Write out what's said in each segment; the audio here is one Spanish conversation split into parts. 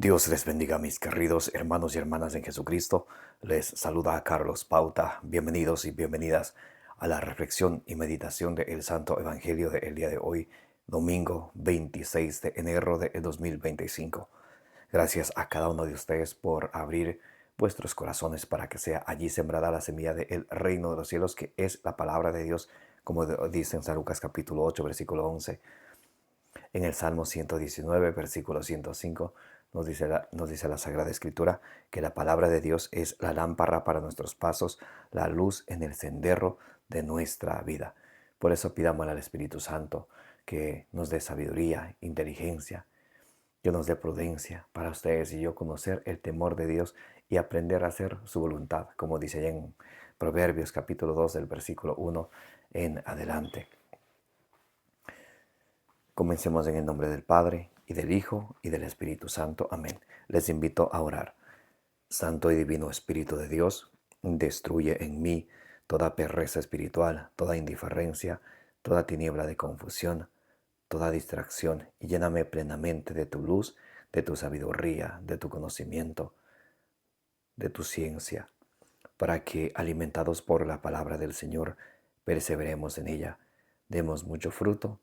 Dios les bendiga, mis queridos hermanos y hermanas en Jesucristo. Les saluda a Carlos Pauta. Bienvenidos y bienvenidas a la reflexión y meditación del Santo Evangelio del día de hoy, domingo 26 de enero de 2025. Gracias a cada uno de ustedes por abrir vuestros corazones para que sea allí sembrada la semilla del reino de los cielos, que es la palabra de Dios, como dice en San Lucas capítulo 8, versículo 11. En el Salmo 119, versículo 105, nos dice la Sagrada Escritura que la palabra de Dios es la lámpara para nuestros pasos, la luz en el sendero de nuestra vida. Por eso pidamos al Espíritu Santo que nos dé sabiduría, inteligencia, que nos dé prudencia para ustedes y yo conocer el temor de Dios y aprender a hacer su voluntad, como dice allá en Proverbios capítulo 2 del versículo 1 en adelante. Comencemos en el nombre del Padre, y del Hijo, y del Espíritu Santo. Amén. Les invito a orar. Santo y divino Espíritu de Dios, destruye en mí toda pereza espiritual, toda indiferencia, toda tiniebla de confusión, toda distracción, y lléname plenamente de tu luz, de tu sabiduría, de tu conocimiento, de tu ciencia, para que, alimentados por la palabra del Señor, perseveremos en ella, demos mucho fruto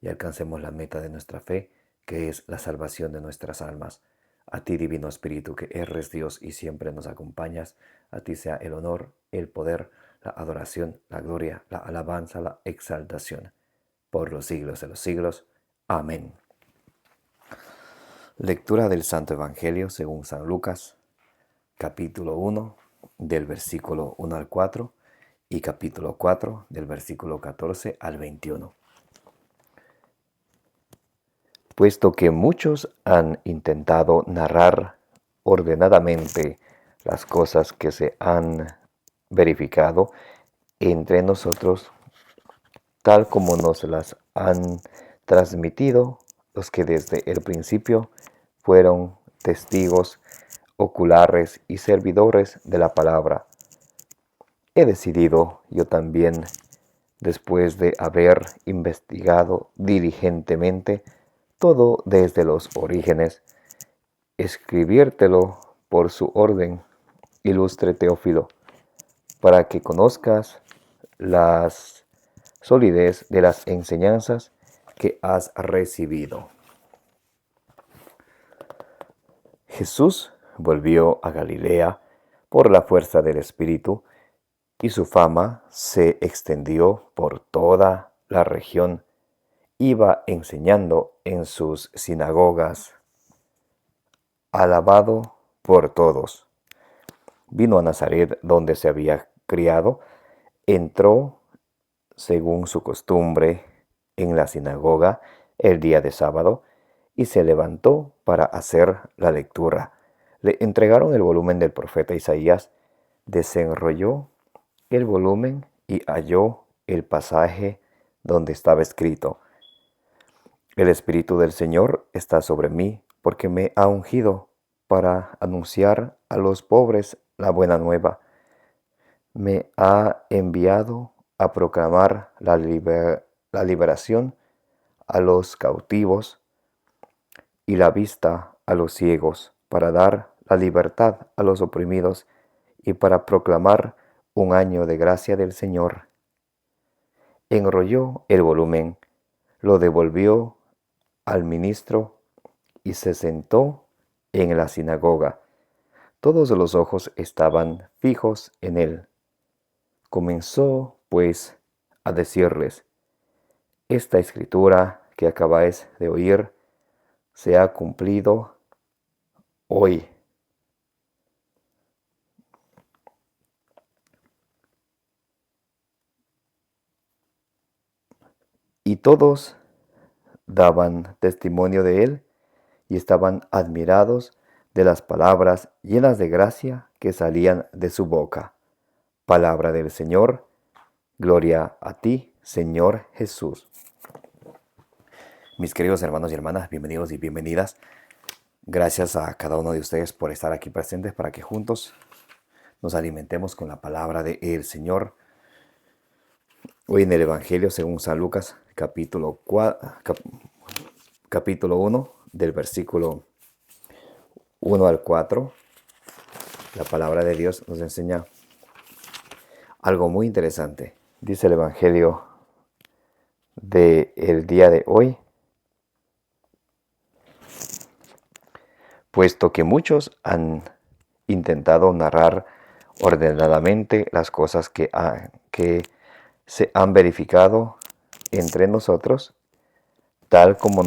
y alcancemos la meta de nuestra fe, que es la salvación de nuestras almas. A ti, Divino Espíritu, que eres Dios y siempre nos acompañas, a ti sea el honor, el poder, la adoración, la gloria, la alabanza, la exaltación, por los siglos de los siglos. Amén. Lectura del Santo Evangelio según San Lucas, capítulo 1, del versículo 1 al 4, y capítulo 4, del versículo 14 al 21. Puesto que muchos han intentado narrar ordenadamente las cosas que se han verificado entre nosotros, tal como nos las han transmitido los que desde el principio fueron testigos oculares y servidores de la palabra, he decidido yo también, después de haber investigado diligentemente todo desde los orígenes, escribírtelo por su orden, ilustre Teófilo, para que conozcas la solidez de las enseñanzas que has recibido. Jesús volvió a Galilea por la fuerza del Espíritu, y su fama se extendió por toda la región. Iba enseñando en sus sinagogas, alabado por todos. Vino a Nazaret, donde se había criado, entró, según su costumbre, en la sinagoga el día de sábado, y se levantó para hacer la lectura. Le entregaron el volumen del profeta Isaías, desenrolló el volumen y halló el pasaje donde estaba escrito: el Espíritu del Señor está sobre mí, porque me ha ungido para anunciar a los pobres la buena nueva. Me ha enviado a proclamar la liberación a los cautivos y la vista a los ciegos, para dar la libertad a los oprimidos y para proclamar un año de gracia del Señor. Enrolló el volumen, lo devolvió al ministro y se sentó en la sinagoga. Todos los ojos estaban fijos en él. Comenzó, pues, a decirles: esta escritura que acabáis de oír se ha cumplido hoy. Y todos daban testimonio de él y estaban admirados de las palabras llenas de gracia que salían de su boca. Palabra del Señor. Gloria a ti, Señor Jesús. Mis queridos hermanos y hermanas, bienvenidos y bienvenidas. Gracias a cada uno de ustedes por estar aquí presentes para que juntos nos alimentemos con la palabra del Señor. Hoy en el Evangelio según San Lucas, capítulo 1, del versículo 1 al 4, la palabra de Dios nos enseña algo muy interesante. Dice el Evangelio del día de hoy: puesto que muchos han intentado narrar ordenadamente las cosas que se han verificado entre nosotros, tal como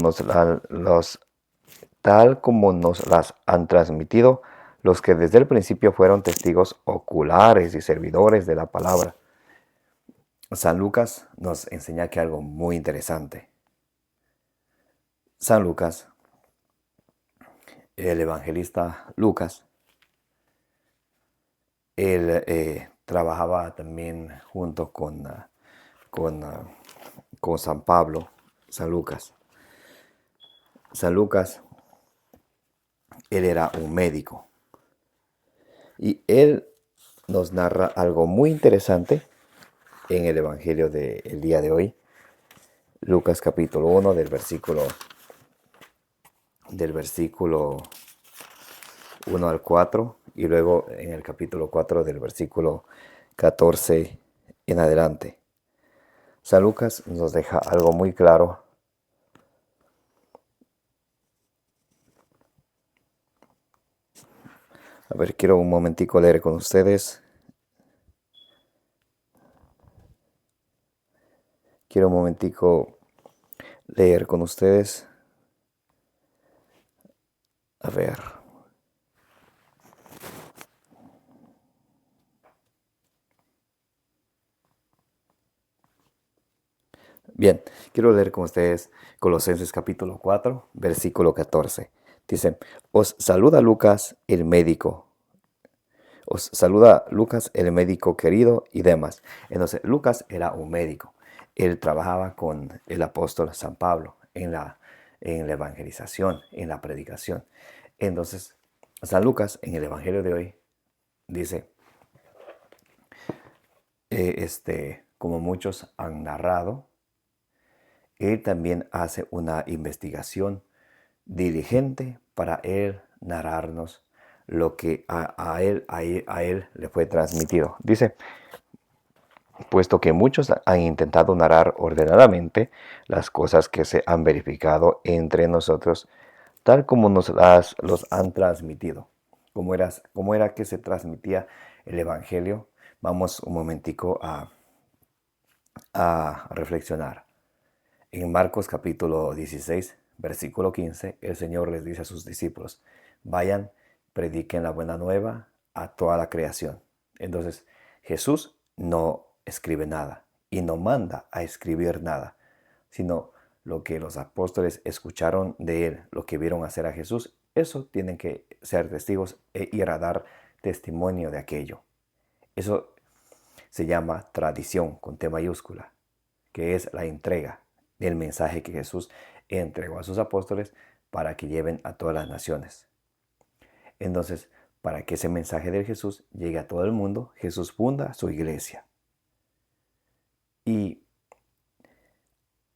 tal como nos las han transmitido los que desde el principio fueron testigos oculares y servidores de la palabra. San Lucas nos enseña que algo muy interesante. San Lucas, el evangelista Lucas, él trabajaba también junto con San Pablo, San Lucas. San Lucas, él era un médico. Y él nos narra algo muy interesante en el Evangelio del día de hoy. Lucas capítulo 1 del versículo 1 al 4 y luego en el capítulo 4 del versículo 14 en adelante. San Lucas nos deja algo muy claro. A ver, quiero un momentico leer con ustedes. Quiero un momentico leer con ustedes. A ver. Bien, quiero leer con ustedes Colosenses capítulo 4, versículo 14. Dice: os saluda Lucas el médico. Os saluda Lucas el médico querido y demás. Entonces, Lucas era un médico. Él trabajaba con el apóstol San Pablo en la evangelización, en la predicación. Entonces, San Lucas en el Evangelio de hoy dice, como muchos han narrado, él también hace una investigación diligente para él narrarnos lo que a él le fue transmitido. Dice: puesto que muchos han intentado narrar ordenadamente las cosas que se han verificado entre nosotros, tal como los han transmitido. ¿Cómo era que se transmitía el Evangelio? Vamos un momentico a reflexionar. En Marcos capítulo 16, versículo 15, el Señor les dice a sus discípulos: vayan, prediquen la buena nueva a toda la creación. Entonces, Jesús no escribe nada y no manda a escribir nada, sino lo que los apóstoles escucharon de él, lo que vieron hacer a Jesús, eso tienen que ser testigos e ir a dar testimonio de aquello. Eso se llama tradición con T mayúscula, que es la entrega del mensaje que Jesús entregó a sus apóstoles para que lleven a todas las naciones. Entonces, para que ese mensaje de Jesús llegue a todo el mundo, Jesús funda su iglesia. Y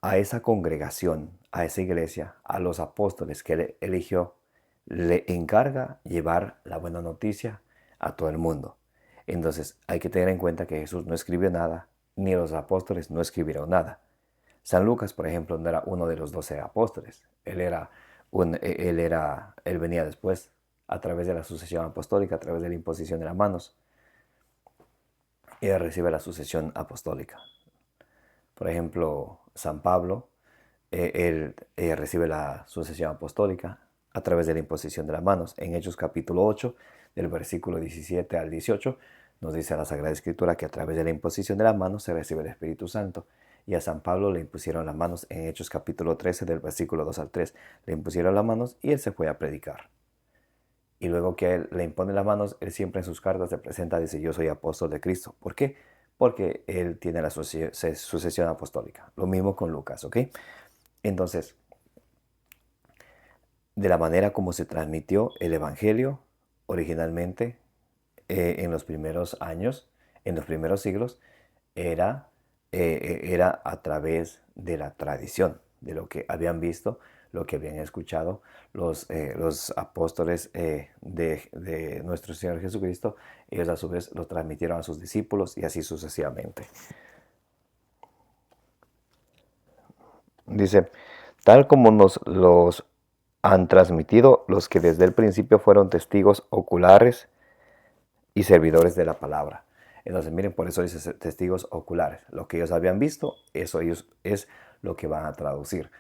a esa congregación, a esa iglesia, a los apóstoles que él eligió, le encarga llevar la buena noticia a todo el mundo. Entonces, hay que tener en cuenta que Jesús no escribió nada, ni los apóstoles no escribieron nada. San Lucas, por ejemplo, no era uno de los 12 apóstoles. Él venía después, a través de la sucesión apostólica, a través de la imposición de las manos. Él recibe la sucesión apostólica. Por ejemplo, San Pablo, él recibe la sucesión apostólica a través de la imposición de las manos. En Hechos capítulo 8, del versículo 17 al 18, nos dice la Sagrada Escritura que a través de la imposición de las manos se recibe el Espíritu Santo. Y a San Pablo le impusieron las manos en Hechos capítulo 13, del versículo 2 al 3. Le impusieron las manos y él se fue a predicar. Y luego que él le impone las manos, él siempre en sus cartas se presenta, dice: yo soy apóstol de Cristo. ¿Por qué? Porque él tiene la sucesión apostólica. Lo mismo con Lucas, ¿ok? Entonces, de la manera como se transmitió el Evangelio originalmente en los primeros años, en los primeros siglos, era a través de la tradición, de lo que habían visto lo que habían escuchado los apóstoles de nuestro Señor Jesucristo. Ellos a su vez lo transmitieron a sus discípulos y así sucesivamente. Dice, tal como nos los han transmitido los que desde el principio fueron testigos oculares y servidores de la palabra. Entonces, miren, por eso dice testigos oculares. Lo que ellos habían visto, eso ellos es lo que van a traducir,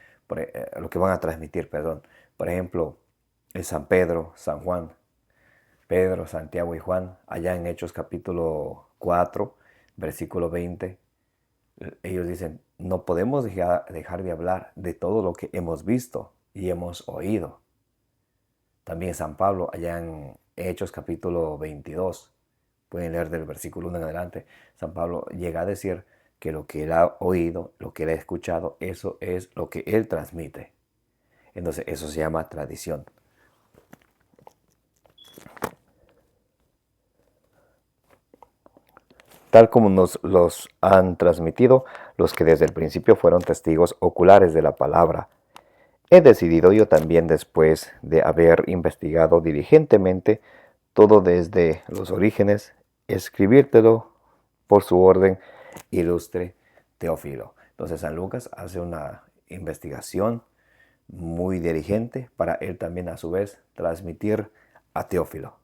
lo que van a transmitir, perdón. Por ejemplo, en San Pedro, San Juan, Pedro, Santiago y Juan, allá en Hechos capítulo 4, versículo 20, ellos dicen, no podemos dejar de hablar de todo lo que hemos visto y hemos oído. También San Pablo, allá en Hechos capítulo 22, pueden leer del versículo 1 en adelante, San Pablo llega a decir que lo que él ha oído, lo que él ha escuchado, eso es lo que él transmite. Entonces eso se llama tradición. Tal como nos los han transmitido los que desde el principio fueron testigos oculares de la palabra. He decidido yo también, después de haber investigado diligentemente todo desde los orígenes, escribírtelo por su orden ilustre Teófilo. Entonces San Lucas hace una investigación muy diligente para él también a su vez transmitir a Teófilo.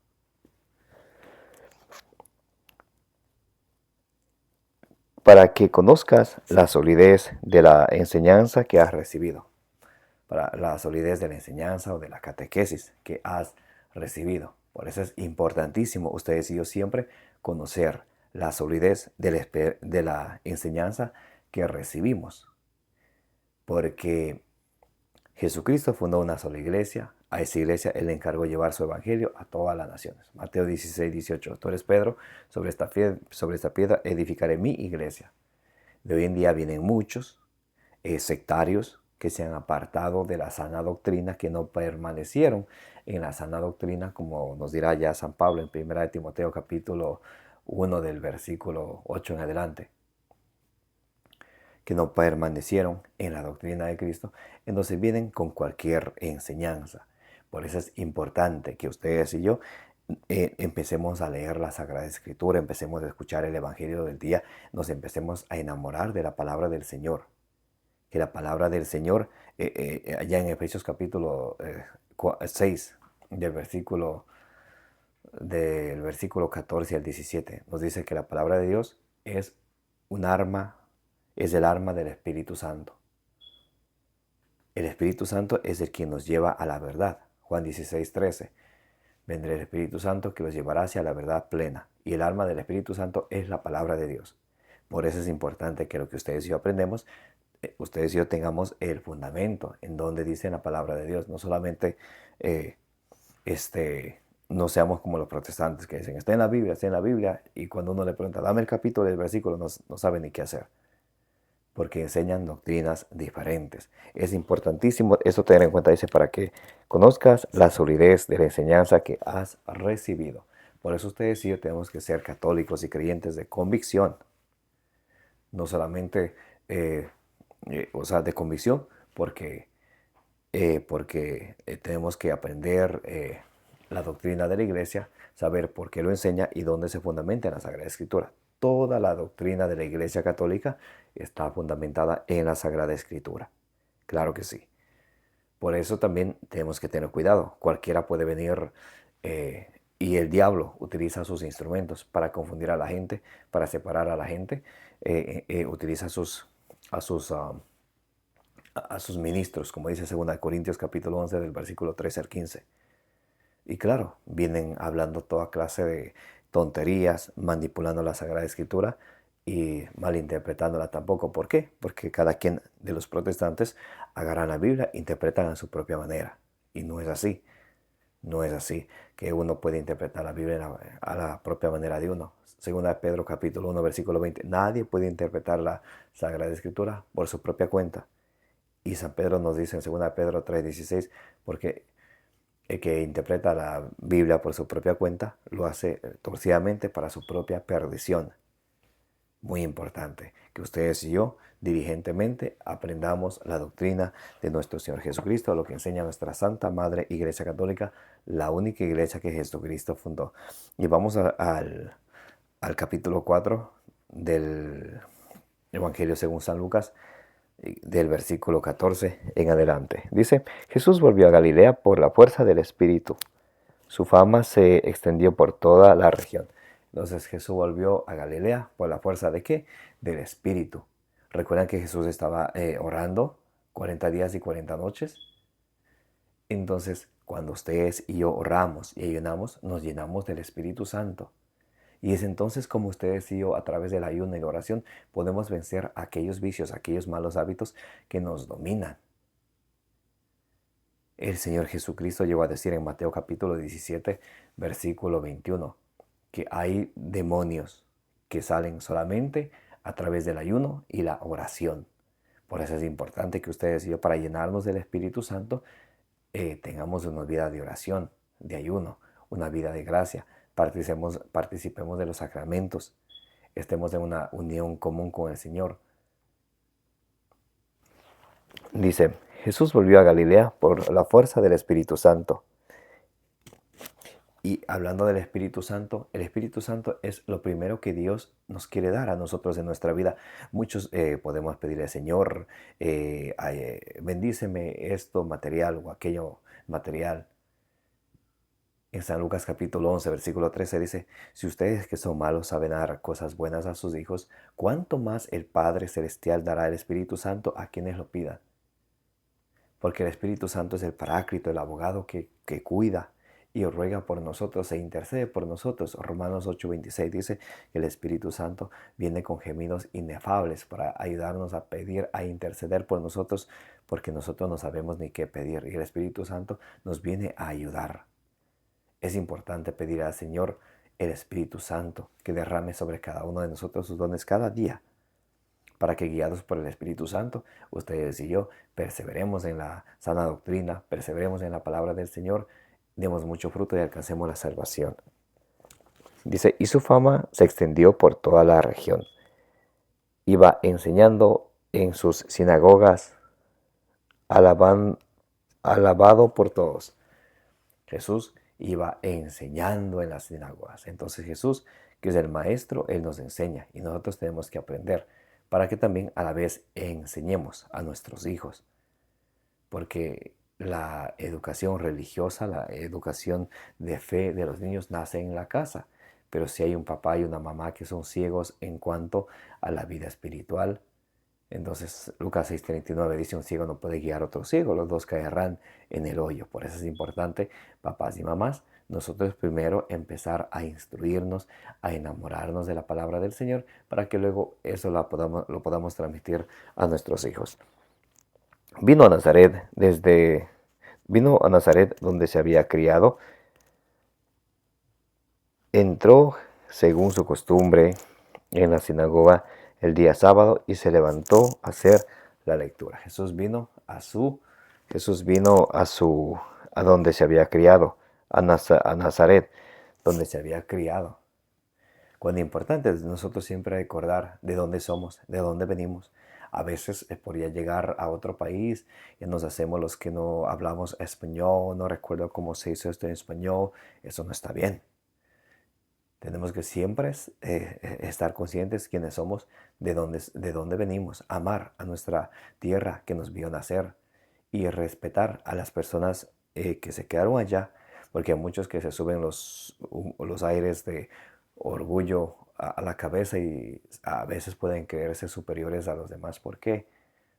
Para que conozcas la solidez de la enseñanza que has recibido. Para la solidez de la enseñanza o de la catequesis que has recibido. Por eso es importantísimo ustedes y yo siempre conocer la solidez de la enseñanza que recibimos. Porque Jesucristo fundó una sola iglesia. A esa iglesia Él le encargó llevar su evangelio a todas las naciones. Mateo 16, 18. Tú eres Pedro, sobre esta piedra edificaré mi iglesia. De hoy en día vienen muchos sectarios que se han apartado de la sana doctrina, que no permanecieron en la sana doctrina, como nos dirá ya San Pablo en 1 Timoteo capítulo 1 del versículo 8 en adelante, que no permanecieron en la doctrina de Cristo. Entonces vienen con cualquier enseñanza. Por eso es importante que ustedes y yo empecemos a leer la Sagrada Escritura, empecemos a escuchar el Evangelio del día, nos empecemos a enamorar de la palabra del Señor. Que la palabra del Señor, allá en Efesios capítulo 6, del versículo 14 al 17, nos dice que la palabra de Dios es un arma, es el arma del Espíritu Santo. El Espíritu Santo es el quien nos lleva a la verdad. Juan 16, 13. Vendrá el Espíritu Santo que los llevará hacia la verdad plena. Y el arma del Espíritu Santo es la palabra de Dios. Por eso es importante que lo que ustedes y yo aprendemos, ustedes y yo tengamos el fundamento en donde dice la palabra de Dios. No solamente no seamos como los protestantes que dicen, está en la Biblia, y cuando uno le pregunta, dame el capítulo del versículo, no sabe ni qué hacer. Porque enseñan doctrinas diferentes. Es importantísimo eso tener en cuenta, dice, para que conozcas la solidez de la enseñanza que has recibido. Por eso ustedes y yo tenemos que ser católicos y creyentes de convicción. No solamente, de convicción, porque tenemos que aprender la doctrina de la iglesia, saber por qué lo enseña y dónde se fundamenta en la Sagrada Escritura. Toda la doctrina de la Iglesia Católica está fundamentada en la Sagrada Escritura. Claro que sí. Por eso también tenemos que tener cuidado. Cualquiera puede venir y el diablo utiliza sus instrumentos para confundir a la gente, para separar a la gente. Utiliza a sus ministros, como dice 2 Corintios capítulo 11 del versículo 13 al 15. Y claro, vienen hablando toda clase de tonterías, manipulando la Sagrada Escritura y malinterpretándola tampoco. ¿Por qué? Porque cada quien de los protestantes agarran la Biblia e interpretan a su propia manera. Y no es así. No es así que uno puede interpretar la Biblia a la propia manera de uno. Según Pedro capítulo 1 versículo 20. Nadie puede interpretar la Sagrada Escritura por su propia cuenta. Y San Pedro nos dice en 2 Pedro 3:16, porque el que interpreta la Biblia por su propia cuenta lo hace torcidamente para su propia perdición. Muy importante que ustedes y yo diligentemente aprendamos la doctrina de nuestro Señor Jesucristo, lo que enseña nuestra Santa Madre Iglesia Católica, la única iglesia que Jesucristo fundó. Y vamos al capítulo 4 del Evangelio según San Lucas, del versículo 14 en adelante. Dice: Jesús volvió a Galilea por la fuerza del Espíritu. Su fama se extendió por toda la región. Entonces Jesús volvió a Galilea por la fuerza ¿de qué? Del Espíritu. Recuerdan que Jesús estaba orando 40 días y 40 noches. Entonces, cuando ustedes y yo oramos y ayunamos, nos llenamos del Espíritu Santo. Y es entonces como ustedes y yo, a través del ayuno y la oración, podemos vencer aquellos vicios, aquellos malos hábitos que nos dominan. El Señor Jesucristo llegó a decir en Mateo capítulo 17, versículo 21, que hay demonios que salen solamente a través del ayuno y la oración. Por eso es importante que ustedes y yo, para llenarnos del Espíritu Santo, tengamos una vida de oración, de ayuno, una vida de gracia. Participemos de los sacramentos, estemos en una unión común con el Señor. Dice: Jesús volvió a Galilea por la fuerza del Espíritu Santo. Y hablando del Espíritu Santo, el Espíritu Santo es lo primero que Dios nos quiere dar a nosotros en nuestra vida. Muchos podemos pedirle: Señor, bendíceme esto material o aquello material. En San Lucas capítulo 11, versículo 13 dice: Si ustedes que son malos saben dar cosas buenas a sus hijos, ¿cuánto más el Padre Celestial dará el Espíritu Santo a quienes lo pidan? Porque el Espíritu Santo es el Paráclito, el abogado que cuida y ruega por nosotros e intercede por nosotros. Romanos 8:26 dice que el Espíritu Santo viene con gemidos inefables para ayudarnos a pedir, a interceder por nosotros, porque nosotros no sabemos ni qué pedir. Y el Espíritu Santo nos viene a ayudar. Es importante pedir al Señor el Espíritu Santo que derrame sobre cada uno de nosotros sus dones cada día, para que, guiados por el Espíritu Santo, ustedes y yo perseveremos en la sana doctrina, perseveremos en la palabra del Señor, demos mucho fruto y alcancemos la salvación. Dice: y su fama se extendió por toda la región. Iba enseñando en sus sinagogas, alabado por todos. Jesús iba enseñando en las sinagogas. Entonces Jesús, que es el maestro, Él nos enseña y nosotros tenemos que aprender para que también a la vez enseñemos a nuestros hijos. Porque la educación religiosa, la educación de fe de los niños nace en la casa. Pero si hay un papá y una mamá que son ciegos en cuanto a la vida espiritual, entonces Lucas 6:39 dice: un ciego no puede guiar a otro ciego, los dos caerán en el hoyo. Por eso es importante, papás y mamás, nosotros primero empezar a instruirnos, a enamorarnos de la palabra del Señor, para que luego eso lo podamos transmitir a nuestros hijos. Vino a Nazaret donde se había criado. Entró según su costumbre en la sinagoga el día sábado y se levantó a hacer la lectura. Jesús vino a donde se había criado, a Nazaret, donde se había criado. Cuán importante es nosotros siempre recordar de dónde somos, de dónde venimos. A veces por ya llegar a otro país y nos hacemos los que no hablamos español, no recuerdo cómo se hizo esto en español. Eso no está bien. Tenemos que siempre estar conscientes quiénes somos, de dónde venimos, amar a nuestra tierra que nos vio nacer y respetar a las personas que se quedaron allá, porque hay muchos que se suben los aires de orgullo a la cabeza y a veces pueden creerse superiores a los demás. ¿Por qué?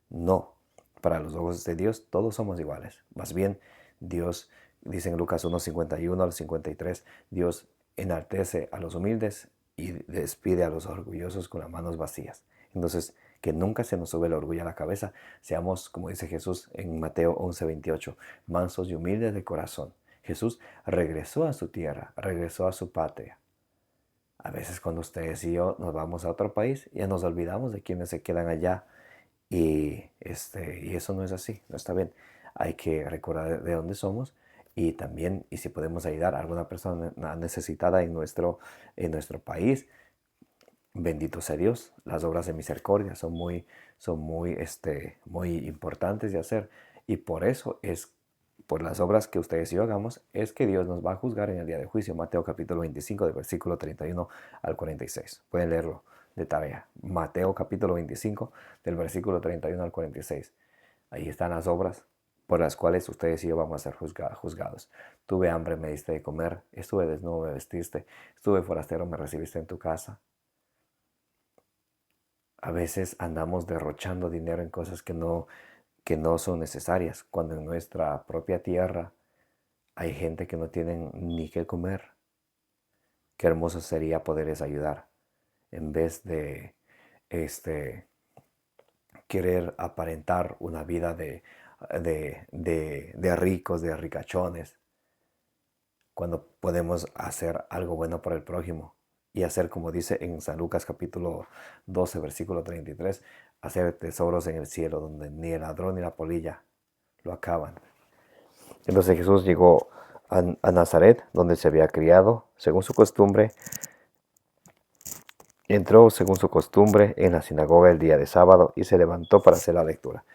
No. Para los ojos de Dios todos somos iguales. Más bien, Dios, dice en Lucas 1:51 al 53, Dios enaltece a los humildes y despide a los orgullosos con las manos vacías. Entonces, que nunca se nos sube el orgullo a la cabeza. Seamos, como dice Jesús en Mateo 11:28, mansos y humildes de corazón. Jesús regresó a su tierra, regresó a su patria. A veces cuando ustedes y yo nos vamos a otro país, ya nos olvidamos de quienes se quedan allá. Y eso no es así, no está bien. Hay que recordar de dónde somos y también, y si podemos ayudar a alguna persona necesitada en nuestro país, Bendito sea Dios, las obras de misericordia muy importantes de hacer. Y por eso es, por las obras que ustedes y yo hagamos, es que Dios nos va a juzgar en el día de juicio. Mateo capítulo 25, del versículo 31 al 46. Pueden leerlo de tarea. Mateo capítulo 25, del versículo 31 al 46. Ahí están las obras por las cuales ustedes y yo vamos a ser juzgados. Tuve hambre, me diste de comer. Estuve desnudo, me vestiste. Estuve forastero, me recibiste en tu casa. A veces andamos derrochando dinero en cosas que no son necesarias, cuando en nuestra propia tierra hay gente que no tienen ni qué comer. Qué hermoso sería poderles ayudar en vez de querer aparentar una vida de ricos, de ricachones, cuando podemos hacer algo bueno por el prójimo y hacer, como dice en San Lucas capítulo 12, versículo 33, hacer tesoros en el cielo donde ni el ladrón ni la polilla lo acaban. Entonces Jesús llegó a Nazaret, donde se había criado, según su costumbre. Entró, según su costumbre, en la sinagoga el día de sábado y se levantó para hacer la lectura.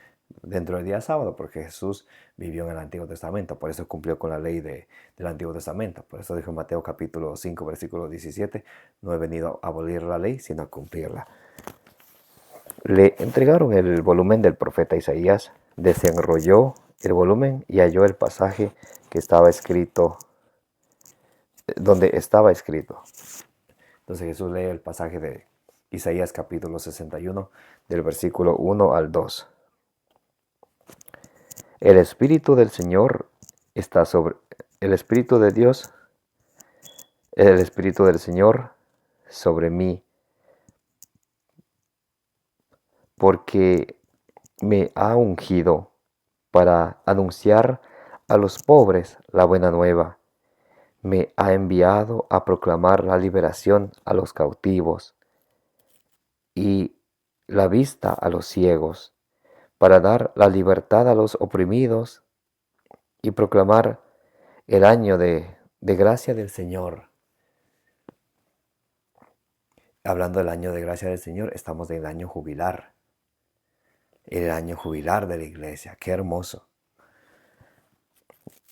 Dentro del día sábado, porque Jesús vivió en el Antiguo Testamento, por eso cumplió con la ley del Antiguo Testamento. Por eso dijo en Mateo capítulo 5, versículo 17, no he venido a abolir la ley, sino a cumplirla. Le entregaron el volumen del profeta Isaías, desenrolló el volumen y halló el pasaje que estaba escrito, donde estaba escrito. Entonces Jesús lee el pasaje de Isaías capítulo 61, del versículo 1 al 2. El Espíritu del Señor está sobre el Espíritu de Dios, el Espíritu del Señor sobre mí, porque me ha ungido para anunciar a los pobres la buena nueva. Me ha enviado a proclamar la liberación a los cautivos y la vista a los ciegos, para dar la libertad a los oprimidos y proclamar el año de gracia del Señor. Hablando del año de gracia del Señor, estamos en el año jubilar. El año jubilar de la iglesia. Qué hermoso.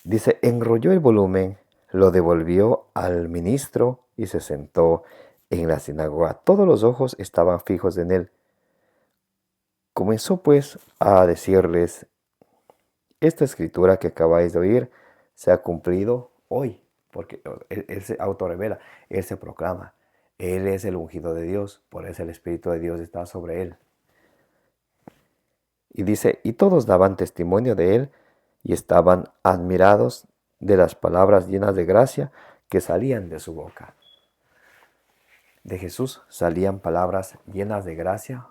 Dice, enrolló el volumen, lo devolvió al ministro y se sentó en la sinagoga. Todos los ojos estaban fijos en él. Comenzó pues a decirles, esta escritura que acabáis de oír se ha cumplido hoy, porque él se autorrevela, él se proclama, él es el ungido de Dios, por eso el Espíritu de Dios está sobre él. Y dice, y todos daban testimonio de él y estaban admirados de las palabras llenas de gracia que salían de su boca. De Jesús salían palabras llenas de gracia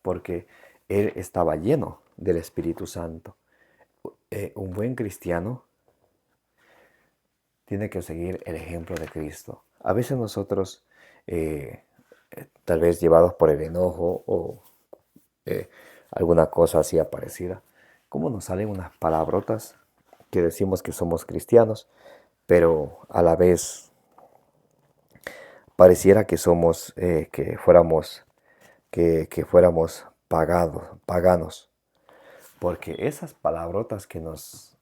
porque él estaba lleno del Espíritu Santo. Un buen cristiano tiene que seguir el ejemplo de Cristo. A veces nosotros, tal vez llevados por el enojo o alguna cosa así parecida, como nos salen unas palabrotas que decimos que somos cristianos, pero a la vez pareciera que somos, que fuéramos paganos, porque esas palabrotas que nos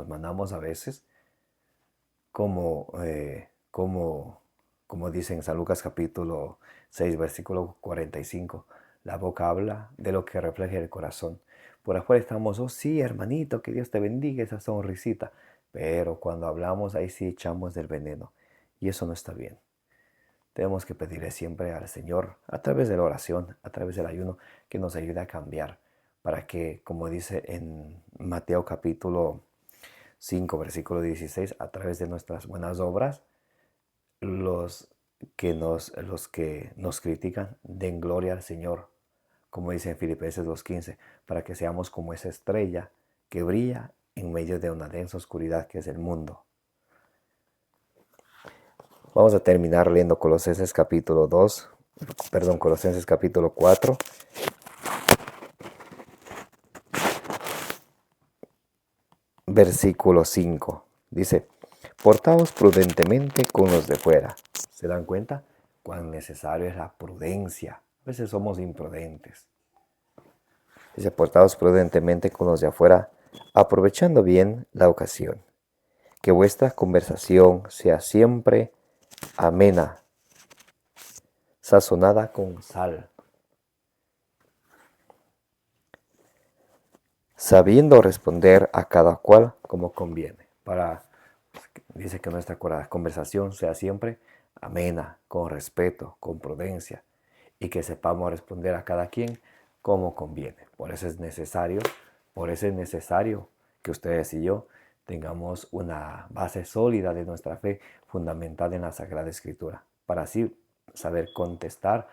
mandamos a veces, como dice en San Lucas capítulo 6, versículo 45, la boca habla de lo que refleja el corazón. Por afuera estamos, oh sí, hermanito, que Dios te bendiga, esa sonrisita. Pero cuando hablamos, ahí sí echamos del veneno. Y eso no está bien. Tenemos que pedirle siempre al Señor, a través de la oración, a través del ayuno, que nos ayude a cambiar. Para que, como dice en Mateo capítulo 5, versículo 16, a través de nuestras buenas obras, los que nos critican den gloria al Señor, como dice en Filipenses 2:15, para que seamos como esa estrella que brilla en medio de una densa oscuridad que es el mundo. Vamos a terminar leyendo Colosenses capítulo 4, versículo 5. Dice, portaos prudentemente con los de fuera. ¿Se dan cuenta? cuán necesario es la prudencia. A veces somos imprudentes. Dice, portaos prudentemente con los de afuera, aprovechando bien la ocasión. Que vuestra conversación sea siempre amena, sazonada con sal, sabiendo responder a cada cual como conviene. Dice que nuestra conversación sea siempre amena, con respeto, con prudencia, y que sepamos responder a cada quien como conviene. Por eso es necesario que ustedes y yo tengamos una base sólida de nuestra fe fundamentada en la Sagrada Escritura, para así saber contestar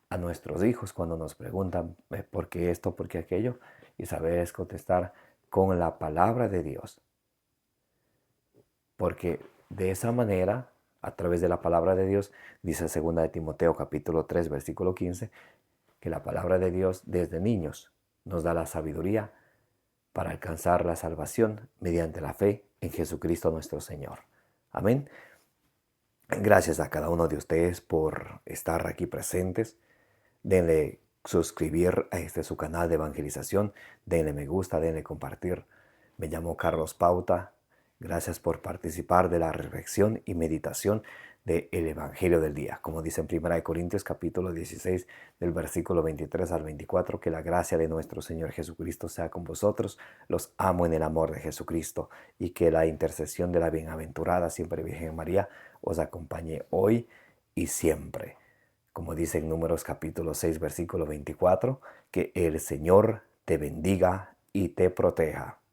a nuestros hijos cuando nos preguntan por qué esto, por qué aquello, y saber contestar con la palabra de Dios. Porque de esa manera, a través de la palabra de Dios, dice 2 de Timoteo capítulo 3, versículo 15, que la palabra de Dios desde niños nos da la sabiduría para alcanzar la salvación mediante la fe en Jesucristo nuestro Señor. Amén. Gracias a cada uno de ustedes por estar aquí presentes. Denle suscribir a su canal de evangelización. Denle me gusta, denle compartir. Me llamo Carlos Pauta. Gracias por participar de la reflexión y meditación del Evangelio del día. Como dice en 1 Corintios capítulo 16 del versículo 23 al 24, que la gracia de nuestro Señor Jesucristo sea con vosotros. Los amo en el amor de Jesucristo, y que la intercesión de la bienaventurada siempre Virgen María os acompañe hoy y siempre. Como dice en Números capítulo 6 versículo 24, que el Señor te bendiga y te proteja.